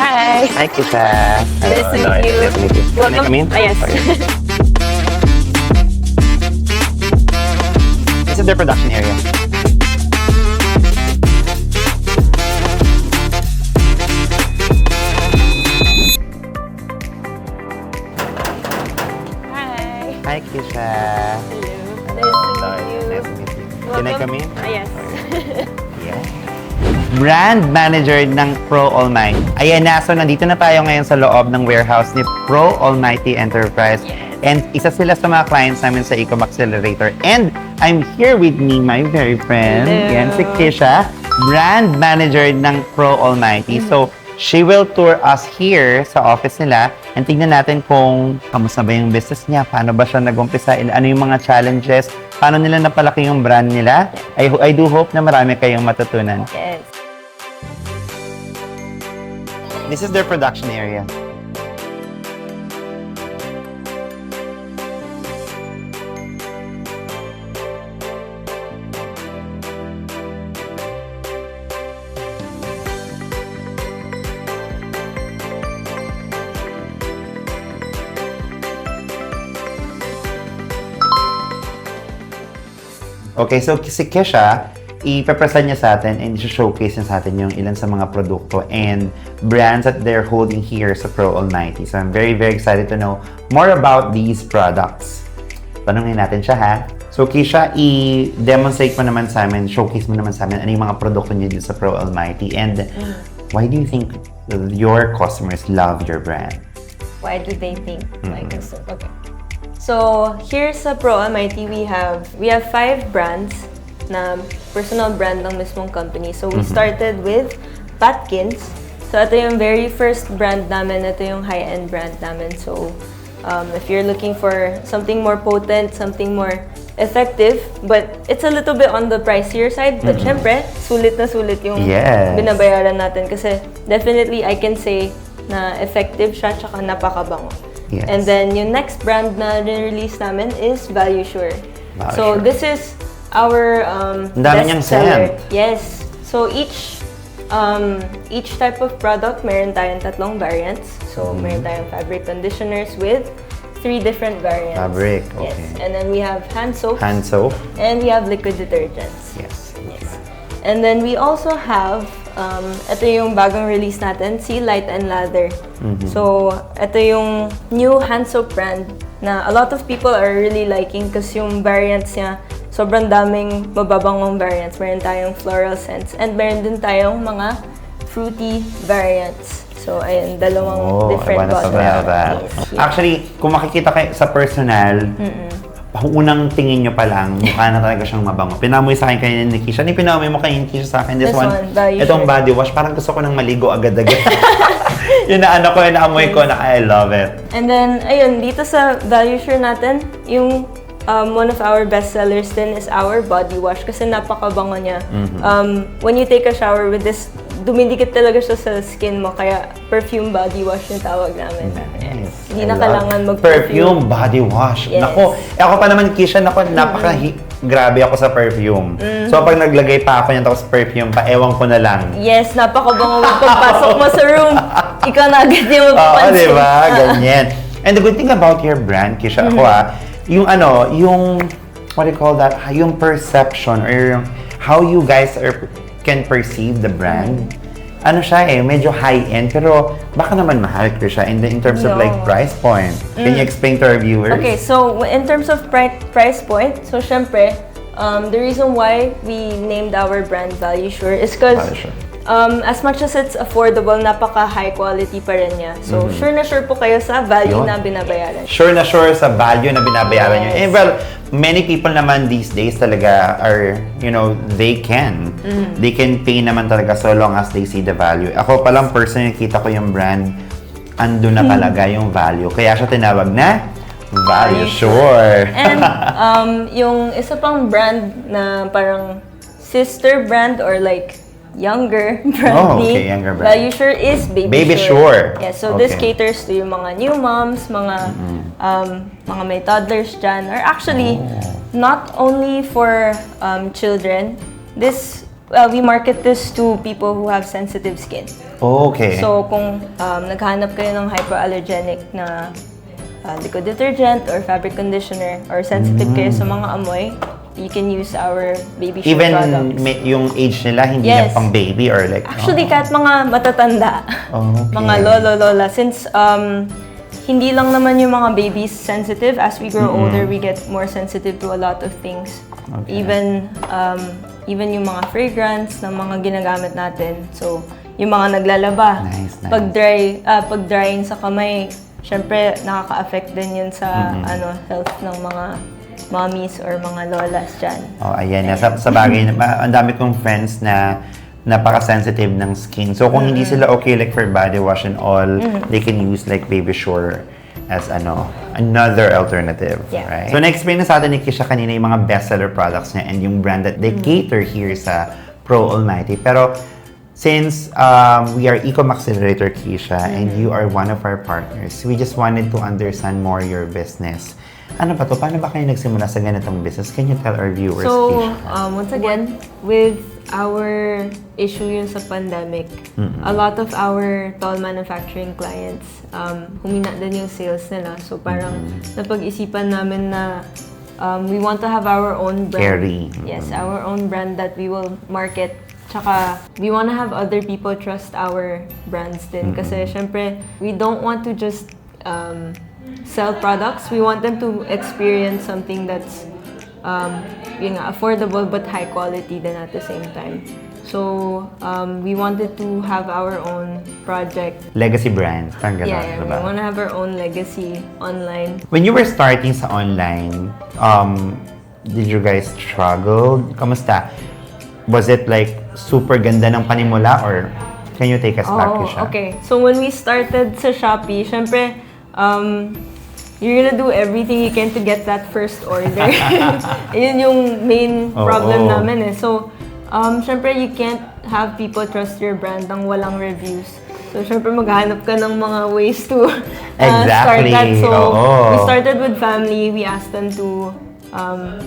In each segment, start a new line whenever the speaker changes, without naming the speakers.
Hi.
Hi, Kisha.
Nice to meet you.
Nice to meet you. Can I
Welcome.
come in?
Yes.
Okay. This is their production area.
Hi.
Hi, Kisha.
Hello. Nice to meet you.
Nice to meet you. Can I
Welcome.
come in?
Yes.
Yeah. Brand manager ng Pro Almighty. Ayan na, so nandito na tayo ngayon sa loob ng warehouse ni Pro Almighty Enterprise.
Yes.
And isa sila sa mga clients namin sa Ecom Accelerator. And I'm here with me, my very friend.
Hello.
Yan, si Kisha, brand manager ng Pro Almighty. So, she will tour us here sa office nila and tingnan natin kung kamusta ba yung business niya, paano ba siya nag-umpisa, ano yung mga challenges, paano nila napalaki yung brand nila. I do hope na marami kayong matutunan.
Yes.
This is their production area. Okay, so si Kesha, ipapresent niya sa atin and showcase niya sa atin yung ilan sa mga produkto and brands that they're holding here sa Pro Almighty. So I'm very, very excited to know more about these products. Tanungin natin siya, ha? So Kesha, i-demonstrate mo naman sa amin, showcase mo naman sa amin ano yung mga produkto niyo dito sa Pro Almighty and why do you think your customers love your brand?
Why do they think like this? Okay. So here sa Pro Almighty, we have 5 brands na personal brand ng mismong company. So we started with Patkins. So ito yung very first brand namin. Ito yung high-end brand namin. So if you're looking for something more potent, something more effective, but it's a little bit on the pricier side. But syempre, sulit na sulit yung
Yes.
binabayaran natin. Kasi definitely, I can say na effective siya, tsaka napakabango.
Yes.
And then, yung next brand na release namin is Value Sure.
Value
So,
Sure.
this is our
Ang dami niyang
bestseller.
scent.
Yes. So, each type of product, meron tayong 3 variants. So, meron tayong fabric conditioners with 3 different variants.
Fabric,
Yes.
okay.
And then we have hand soaps.
Hand soap?
And we have liquid detergents.
Yes.
Yes. And then we also have, ito yung bagong release natin, Sea Light and Lather. So, ito yung new hand soap brand na a lot of people are really liking kasi yung variants niya, sobrang daming mababangong variants. Meron tayong floral scents and meron din tayong mga fruity variants. So, ayun, dalawang different
I wanna smell that.
Yes.
Actually, kung makikita kayo sa personal, unang tingin nyo pa lang, mukha na talaga siyang mabango. Pinamoy sa akin kayo ni Kisha. Pinamoy mo kayo ni Kisha sa akin. This one,
Value
itong
Sure.
body wash, parang gusto ko nang maligo agad-agad. Yun na ano ko, yun na amoy ko, na I love it.
And then, ayun, dito sa Value Sure natin, yung one of our best sellers din is our body wash kasi napakabango niya. When you take a shower with this, dumidikit talaga siya sa skin mo, kaya perfume body wash yung tawag namin.
Nice.
Hindi
I
na
love
kailangan
perfume body wash.
Yes.
Nako, ako pa naman, Kisha, grabe ako sa perfume. So, pag naglagay pa ako niyan tapos perfume pa, ewan ko na lang.
Yes, napakabango. Pagpasok mo sa room, ikaw na agad yung
Oo,
mapapansin.
di ba? Ganyan. And the good thing about your brand, Kisha, ako yung what do you call that? Yung perception or how you guys can perceive the brand. Ano siya medyo high-end, pero baka naman mahal ko siya in terms of
No.
like price point. Can you explain to our viewers?
Okay, so in terms of price point, so syempre, the reason why we named our brand Value Sure is because
Value Sure.
as much as it's affordable, napaka-high quality pa rin niya. So, sure na sure po kayo sa value
Yun.
na binabayaran.
Sure na sure sa value na binabayaran nyo.
Yes.
And well, many people naman these days talaga are, they can. They can pay naman talaga so long as they see the value. Ako palang personally, kita ko yung brand, ando na talaga yung value. Kaya siya tinawag na Value Sure.
And yung isa pang brand na parang sister brand or like younger brand
okay, younger brand.
Value Sure is
Baby Sure.
Yeah, so this
Okay.
caters to yung mga new moms, mga may toddlers dyan. Or actually, not only for children, this we market this to people who have sensitive skin.
Okay.
So, kung naghahanap kayo ng hypoallergenic na liquid detergent or fabric conditioner or sensitive kayo sa mga amoy, you can use our Baby Sure
Even
products.
yung age nila, hindi
Yes.
yan pang baby or like...
Actually, kahit mga matatanda,
Okay.
mga lolo, lola, since hindi lang naman yung mga babies sensitive, as we grow older, we get more sensitive to a lot of things.
Okay.
Even yung mga fragrance na mga ginagamit natin. So, yung mga naglalaba.
Nice.
Pag drying sa kamay, syempre nakaka-affect din yun sa health ng mga mommies or mga lolas dyan.
Oh, ayan na. Sa bagay, ang dami kong friends na napaka-sensitive ng skin. So, kung hindi sila okay like for body wash and all, they can use like Baby Sure as another alternative,
Yeah.
right? So, na-explain na sa atin ni Kisha kanina yung mga bestseller products niya and yung brand that they cater here sa Pro Almighty. Pero, since we are Ecom Accelerator, Kisha, and you are one of our partners, we just wanted to understand more your business. Ano ba to? Paano ba kayo nagsimula sa ganitong business? Can you tell our viewers,
So,
Kisha?
once again, with our issue yun sa pandemic, a lot of our tall manufacturing clients, humina din yung sales nila. So, parang napag-isipan namin na we want to have our own brand.
Carry.
Yes, our own brand that we will market. Tsaka, we want to have other people trust our brands din. Kasi, syempre, we don't want to just sell products. We want them to experience something that's yun nga, affordable but high quality then at the same time. So, we wanted to have our own project.
Legacy brand. Parang gano'n,
Yeah, we
diba?
want to have our own legacy online.
When you were starting sa online, did you guys struggle? Kamusta? Was it like super ganda ng panimula or can you take us back, Kisha?
Okay. So, when we started sa Shopee, syempre, you're gonna do everything you can to get that first order. Yun yung main problem namin eh. So, syempre you can't have people trust your brand nang walang reviews. So, syempre maghanap ka ng mga ways to start
Exactly.
that. So,
Oo.
we started with family. We asked them to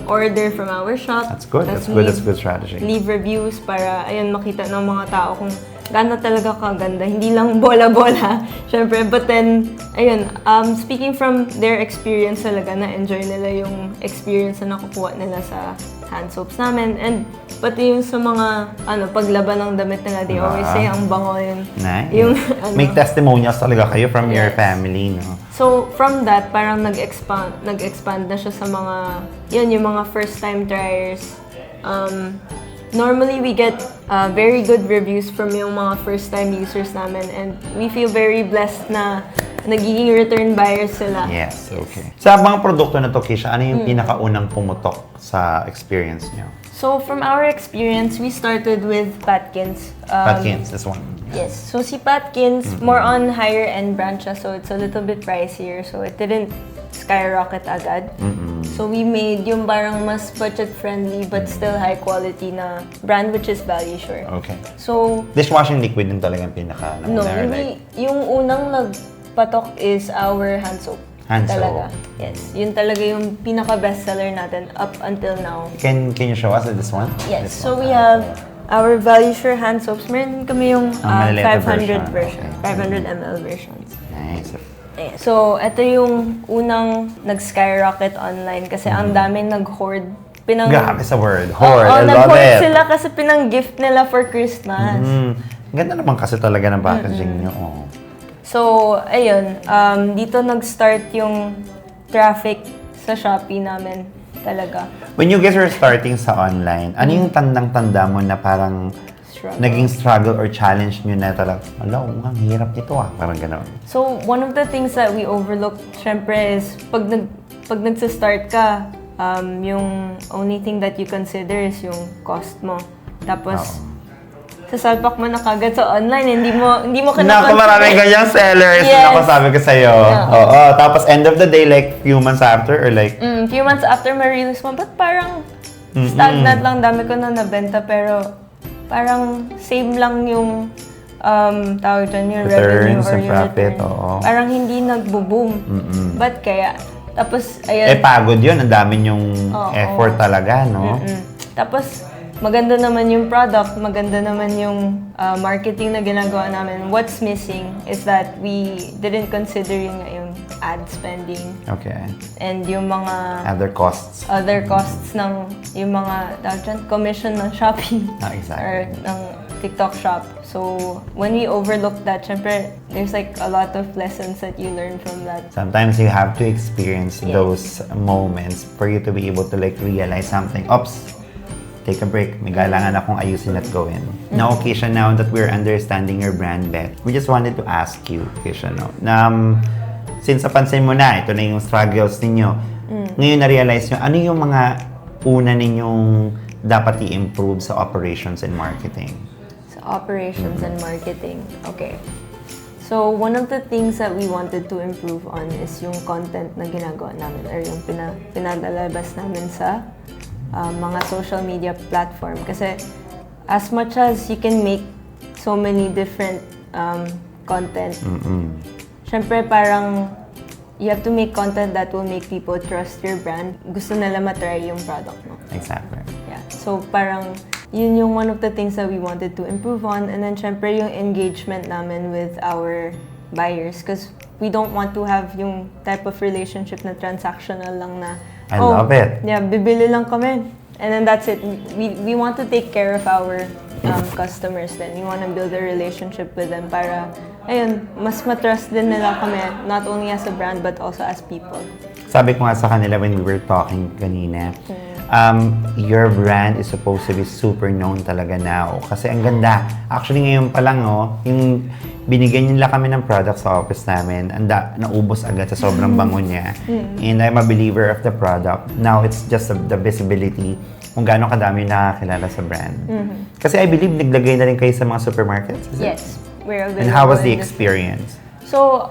order from our shop.
That's good.
Tas
That's good.
we
That's good strategy.
leave reviews para, ayun, makita ng mga tao kung gaano talaga kaganda. Hindi lang bola-bola, syempre. But then, ayun, speaking from their experience talaga, na-enjoy nila yung experience na nakukuha nila sa hand soaps namin. And pati yung sa mga, paglaban ng damit nila, they always say, ang bango yun.
Nice.
Yung,
May testimonials talaga kayo from your
Yes.
family, no?
So, from that, parang nag-expand na siya sa mga, yung mga first-time triers. Normally, we get very good reviews from yung mga first-time users namin, and we feel very blessed na nagiging return buyers sila.
Yes, okay. Sa mga produkto na to, Kisha, ano yung pinakaunang pumutok sa experience niyo?
So, from our experience, we started with Patkins.
Patkins, this one.
Yes. So, si Patkins, more on higher-end branch siya, so it's a little bit pricier. So, it didn't skyrocket agad. So, we made yung parang mas budget-friendly but still high-quality na brand, which is Value Sure.
Okay.
So,
Dishwashing liquid din talaga yung pinaka
no,
or
hindi. Yung unang nagpatok is our hand soap.
Hand soap.
Talaga. Yes. Yun talaga yung pinaka-bestseller natin up until now.
Can you show us this one?
Yes.
This
So,
one.
we have our Value Sure hand soaps. Meron kami yung
maliliit na
500
version.
version.
Okay.
500 ml versions.
Nice.
Ayan. So, ito yung unang nag-skyrocket online kasi ang daming nag-hoard.
Grabe sa word. Hoard. I love
nag-hoard
it.
sila kasi pinang-gift nila for Christmas.
Ganda naman kasi talaga ng packaging niyo. Oh.
So, ayun. Dito nag-start yung traffic sa Shopee namin talaga.
When you guys were starting sa online, ano yung tandang-tanda mo na parang
Struggle.
naging struggle or challenge nyo na talaga, ang hirap nito parang gano'n.
So, one of the things that we overlook, syempre, is pag nagsa-start ka, yung only thing that you consider is yung cost mo. Tapos, sasalpak mo na kagad sa online, hindi mo
Naku, maraming ganyang sellers.
Yes.
Naku, sabi ko sa'yo.
Yeah.
Oo. Tapos end of the day, like few months after or like,
Few months after ma-release mo, but parang stagnant lang, dami ko na nabenta, pero parang same lang yung tawag dyan, yung revenue
Returns
or
and
yung
profit,
return.
oo.
Parang hindi nagbo-boom. Ba't kaya? Tapos, ayun.
pagod yun. Ang dami yung
Oo.
effort talaga, no?
Tapos, maganda naman yung product, maganda naman yung marketing na ginagawa namin. What's missing is that we didn't consider yung ad spending.
Okay.
And yung mga
Other costs.
ng yung mga commission ng Shopee
Exactly.
or ng TikTok shop. So when we overlook that, syempre, there's like a lot of lessons that you learn from that.
Sometimes you have to experience
Yes.
those moments for you to be able to like realize something. Oops, take a break. May kailangan akong ayusin at gawin. Now, Keisha, now that we're understanding your brand better, we just wanted to ask you, Keisha, no, since napansin mo na, ito na yung struggles ninyo, ngayon na-realize nyo, ano yung mga una ninyong dapat i-improve sa operations and marketing?
So operations and marketing. Okay. So one of the things that we wanted to improve on is yung content na ginagawa namin or yung pinalalabas namin sa mga social media platform. Kasi as much as you can make so many different content, syempre parang you have to make content that will make people trust your brand. Gusto nila matry yung product mo.
Exactly.
Yeah. So parang yun yung one of the things that we wanted to improve on. And then syempre yung engagement namin with our buyers. Because we don't want to have yung type of relationship na transactional lang na,
I love it.
Yeah, bibili lang kami. And then that's it. We want to take care of our customers then. We want to build a relationship with them para, ayun, mas matrust din nila kami, not only as a brand but also as people.
Sabi ko nga sa kanila when we were talking kanina, your brand is supposed to be super known talaga now. Kasi ang ganda. Actually, ngayon pa lang, yung binigyan nila kami ng product sa office namin, naubos agad sa sobrang bango niya. And I'm a believer of the product. Now, it's just the visibility kung gaano kadami nakakilala sa brand. Kasi I believe naglagay na rin kayo sa mga supermarkets, is it?
Yes. We're
And how was the
available in
experience?
So,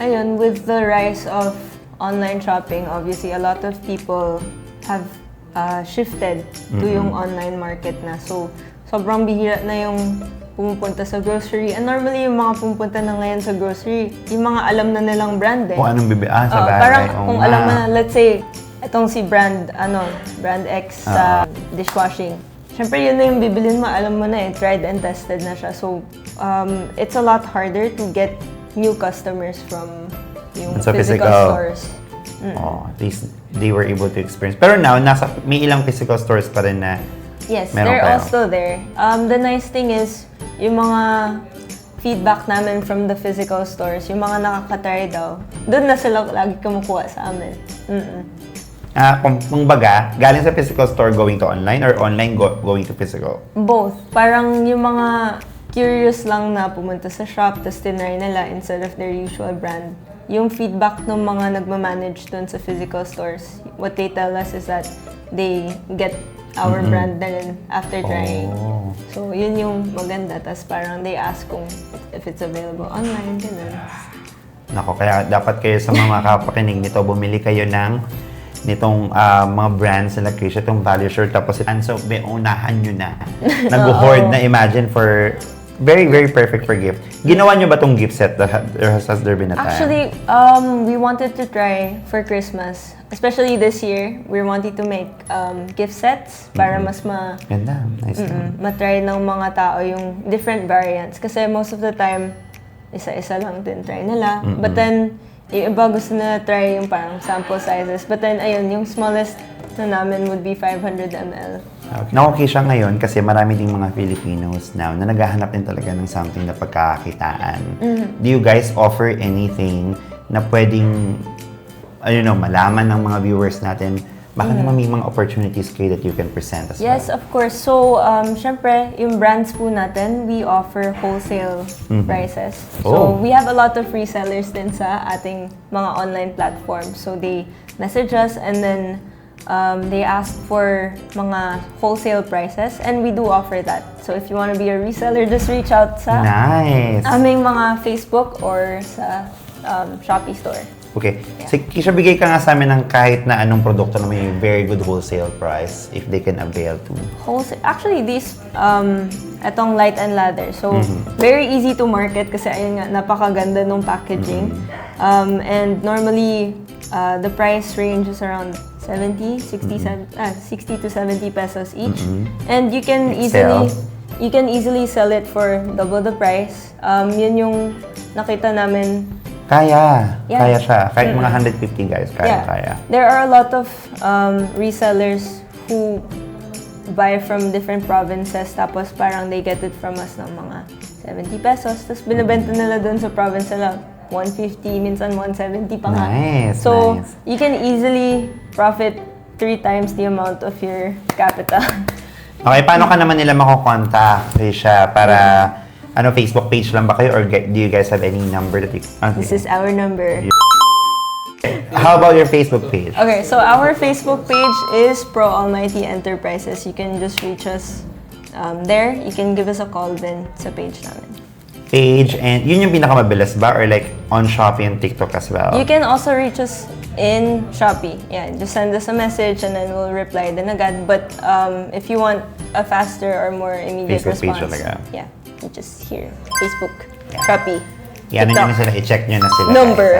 ayun, with the rise of online shopping, obviously, a lot of people have shifted to yung online market na. So, sobrang bihira na yung pumupunta sa grocery. And normally, yung mga pumupunta na ngayon sa grocery, yung mga alam na nilang brand eh.
Kung anong sa bagay.
Parang kung alam mo na, let's say, itong si brand X sa dishwashing. Siyempre, yun na yung bibilin mo, alam mo na eh, tried and tested na siya. So, it's a lot harder to get new customers from yung
Sa
physical stores.
At least they were able to experience. Pero now, may ilang physical stores pa rin na
Yes,
meron
they're
kayo.
all still there. The nice thing is, yung mga feedback namin from the physical stores, yung mga nakakatry daw, doon na sila lagi kumukuha sa amin.
Kung baga, galing sa physical store going to online or online going to physical?
Both. Parang yung mga curious lang na pumunta sa shop, tapos tinry nila instead of their usual brand. Yung feedback ng mga nagmamanage dun sa physical stores, what they tell us is that they get our brand na rin after trying.
Oh.
So, yun yung maganda. Tapos parang they ask kung if it's available online, ganun.
Nako, kaya dapat kayo sa mga kapakinig nito, bumili kayo nitong mga brands na Keisha, itong Value Shore, tapos so unahan nyo na. Nag-hoard na, imagine, for very, very perfect for gift. Ginawa nyo ba itong gift set that has there been a time?
Actually, we wanted to try for Christmas, especially this year, we're wanting to make gift sets para mas
Ganda, nice na.
matry ng mga tao yung different variants. Kasi most of the time, isa-isa lang din try nila. But then, yung iba gusto na try yung parang sample sizes. But then, ayun, yung smallest na namin would be 500 ml.
Okay siya ngayon kasi marami ding mga Filipinos now na naghahanap din talaga ng something na pagkakakitaan. Do you guys offer anything na pwedeng, malaman ng mga viewers natin? Baka naman may mga opportunities kayo that you can present as well.
Yes, of course. So, syempre, yung brands po natin, we offer wholesale prices. So, we have a lot of resellers din sa ating mga online platforms. So, they message us and then they ask for mga wholesale prices and we do offer that. So, if you want to be a reseller, just reach out sa aming mga Facebook or sa Shopee store.
Okay. So, Keisha, bigay ka nga sa amin ng kahit na anong produkto na may very good wholesale price if they can avail to.
Wholesale. Actually, these, etong Light and Lather. So, very easy to market kasi ayun nga, napakaganda nung packaging. And normally, the price range is around 70, 60 to 70 pesos each. And you can
Sell.
easily sell it for double the price. Yun yung nakita namin.
Kaya.
Yeah.
Kaya siya. Kahit mga 150 guys, kaya.
There are a lot of resellers who buy from different provinces tapos parang they get it from us ng mga 70 pesos. Tapos binibenta nila dun sa province nila 150, minsan 170 pa nga.
Nice,
So,
nice.
you can easily profit 3 times the amount of your capital.
Okay, paano ka naman nila makukontak, Risha? Para, Facebook page lang ba kayo or do you guys have any number that you... Okay.
This is our number.
How about your Facebook page?
Okay, so our Facebook page is Pro Almighty Enterprises. You can just reach us there. You can give us a call then sa page namin.
Page, and yun yung pinakamabilis ba? Or like on Shopee and TikTok as well?
You can also reach us in Shopee. Yeah, just send us a message and then we'll reply din agad. But if you want a faster or more immediate
Facebook page
response,
talaga.
yeah, you just here. Facebook,
Yeah.
Shopee,
Yan
TikTok.
nyo na sila, i-check nyo na sila.
Number.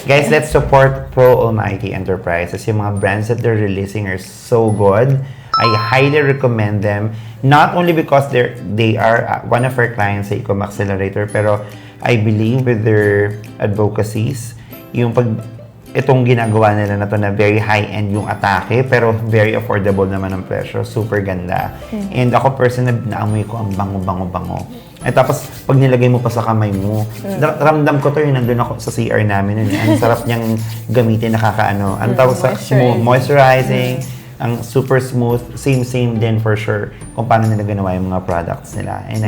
Guys, let's support Pro Almighty Enterprises. Yung mga brands that they're releasing are so good. I highly recommend them. Not only because they are one of our clients sa Ecom Accelerator, pero I believe with their advocacies, yung itong ginagawa nila na to na very high-end yung atake, pero very affordable naman ang presyo. Super ganda. And ako personally, naamoy ko ang bango. At tapos, pag nilagay mo pa sa kamay mo, ramdam ko to yung nandun ako sa CR namin. Ang sarap niyang gamitin, nakakaano. Ang tawag sa smooth, moisturizing, ang super smooth, same din for sure kung paano nila ginawa yung mga products nila. And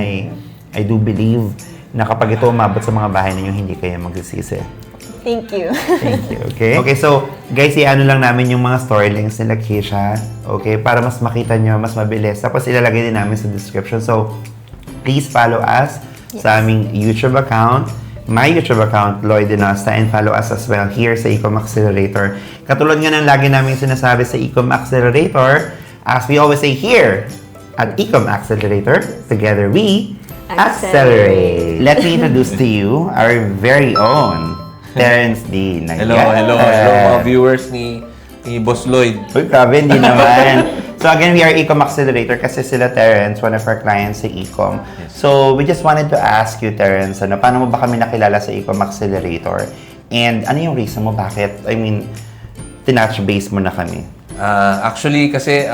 I do believe na kapag ito umabot sa mga bahay ninyo, hindi kayo magsisisi.
Thank you.
Thank you, okay? Okay, so, guys, i-ano lang namin yung mga story links nila, Keisha, okay? Para mas makita nyo, mas mabilis. Tapos, ilalagay din namin sa description. So, please follow us sa aming YouTube account, my YouTube account, Lloyd Dinasta, and follow us as well here sa Ecom Accelerator. Katulad nga ng lagi namin sinasabi sa Ecom Accelerator, as we always say here at Ecom Accelerator, together we accelerate. Let me introduce to you our very own Terrence D.
Hello mga viewers ni Boss Lloyd.
Uy, grabe, hindi naman. So again, we are Ecom Accelerator kasi sila Terrence, one of our clients sa Ecom. So we just wanted to ask you, Terrence, paano mo ba kami nakilala sa Ecom Accelerator? And ano yung reason mo bakit, tinouch base mo na kami?
Actually, kasi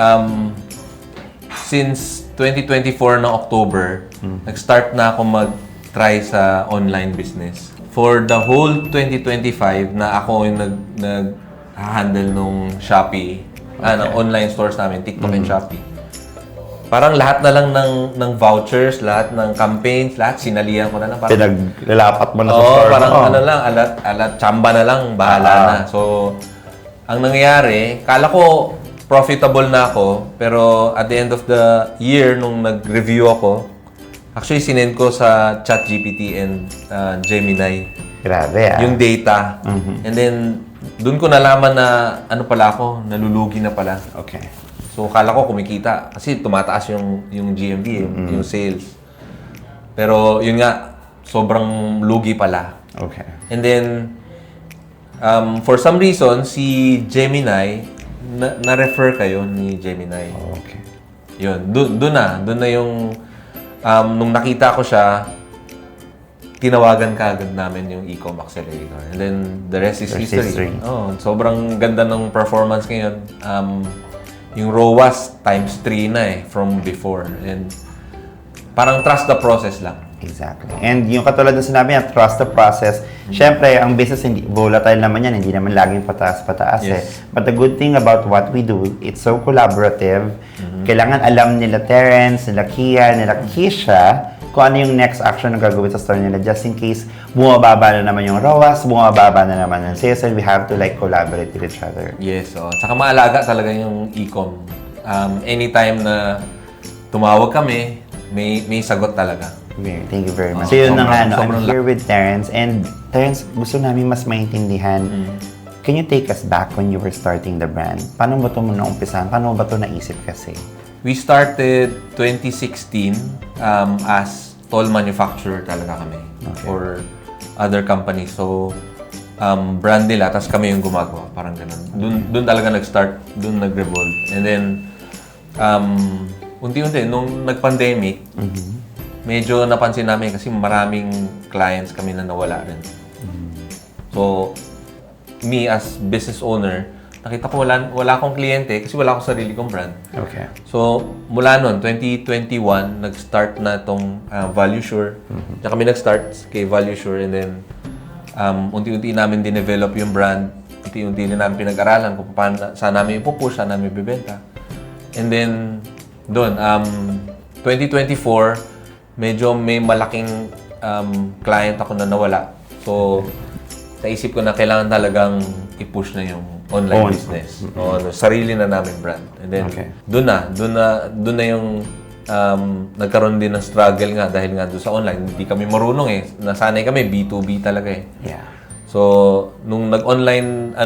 since 2024 ng October, nag-start na ako mag-try sa online business. For the whole 2025 na ako yung nag-handle nung Shopee, ng online stores namin, TikTok and Shopee. Parang lahat na lang ng vouchers, lahat ng campaigns, lahat sinalihan ko na lang.
Pinaglalapat mo na sa
Oo,
store
parang
mo.
ano lang, alat tsamba na lang, bahala na. So, ang nangyayari, kala ko profitable na ako, pero at the end of the year, nung nag-review ako, actually sinend ko sa ChatGPT and Gemini
Grabe,
yung data. And then, dun ko nalaman na ano pala ako, nalulugi na pala.
Okay.
So, kala ko kumikita. Kasi tumataas yung GMV, yung sales. Pero, yun nga, sobrang lugi pala.
Okay.
And then, for some reason, si Gemini, na-refer kayo ni Gemini.
Okay.
Yun, doon na yung, nung nakita ko siya, tinawagan ka agad namin yung Ecom Accelerator. And then, the rest is history. Oh, sobrang ganda ng performance ngayon. Yung ROAS times 3 na from before. And parang trust the process lang.
Exactly. And yung katulad na sinabi niya, trust the process. Siyempre, ang business, hindi volatile naman yan. Hindi naman laging pataas-pataas
Yes.
But the good thing about what we do, it's so collaborative. Kailangan alam nila Terrence, nila Kia, nila Keisha, kung ano yung next action na gagawin sa store nila just in case bumababa na naman yung ROAS, bumababa na naman yung sales, and we have to collaborate with each other.
Yes, Tsaka maalaga talaga yung Ecom. Anytime na tumawag kami, may sagot talaga.
Thank you very much. So yun na nga, I'm
sobrang
here with Terrence. And Terrence, gusto namin mas maintindihan. Can you take us back when you were starting the brand? Paano ba ito mo naumpisahan? Paano ba ito naisip kasi?
We started 2016 as toll manufacturer talaga kami for other companies. So, brand nila, tapos kami yung gumagawa. Parang ganun. Doon talaga nag-start, doon nag-revolve. And then, unti-unti, nung nag-pandemic, medyo napansin namin kasi maraming clients kami na nawala rin. So, me as business owner, nakita ko wala akong kliyente kasi wala akong sarili kong brand.
Okay.
So, mula noon, 2021, nag-start na itong ValueSure. Diyan kami nag-start kay ValueSure and then unti-unti namin dinevelop yung brand. Unti-unti na namin pinag-aralan kung paano, saan namin ipupush, saan namin ibibenta. And then, doon, 2024, medyo may malaking client ako na nawala. So, naisip ko na kailangan talagang i-push na yung online business. O sarili na namin brand. And then, doon na yung nagkaroon din ng struggle nga dahil nga doon sa online. Hindi kami marunong eh. Nasanay kami, B2B talaga eh.
Yeah.
So, nung nag-online,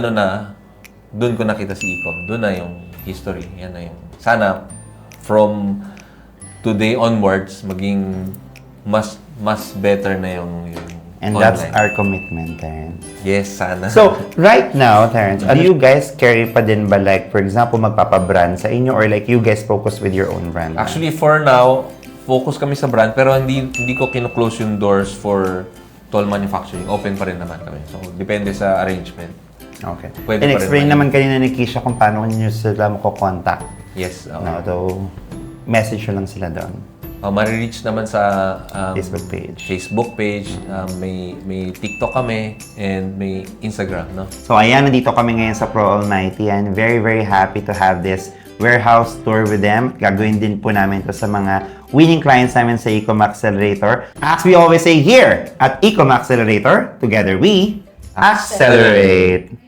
doon ko nakita si Ecom. Doon na yung history. Yan na yung, sana, from today onwards, maging mas better na yung
And
online.
that's our commitment, Terrence.
Yes, sana.
So, right now, Terrence, do you guys carry pa din ba like, for example, magpapabrand sa inyo or like you guys focus with your own brand?
Actually, for now, focus kami sa brand pero hindi ko kino-close yung doors for toll manufacturing. Open pa rin naman kami. So, depende sa arrangement.
Okay.
Pwede
And
pa rin
explain
naman.
naman kanina ni Kisha kung paano nyo sila mako-contact.
Yes. Okay.
No, so, message nyo lang sila doon.
Marireach naman sa
Facebook page.
May TikTok kami and may Instagram, no?
So, ayan, nandito kami ngayon sa Pro Almighty and very, very happy to have this warehouse tour with them. Gagawin din po namin to sa mga winning clients namin sa Ecom Accelerator. As we always say here at Ecom Accelerator, together we accelerate!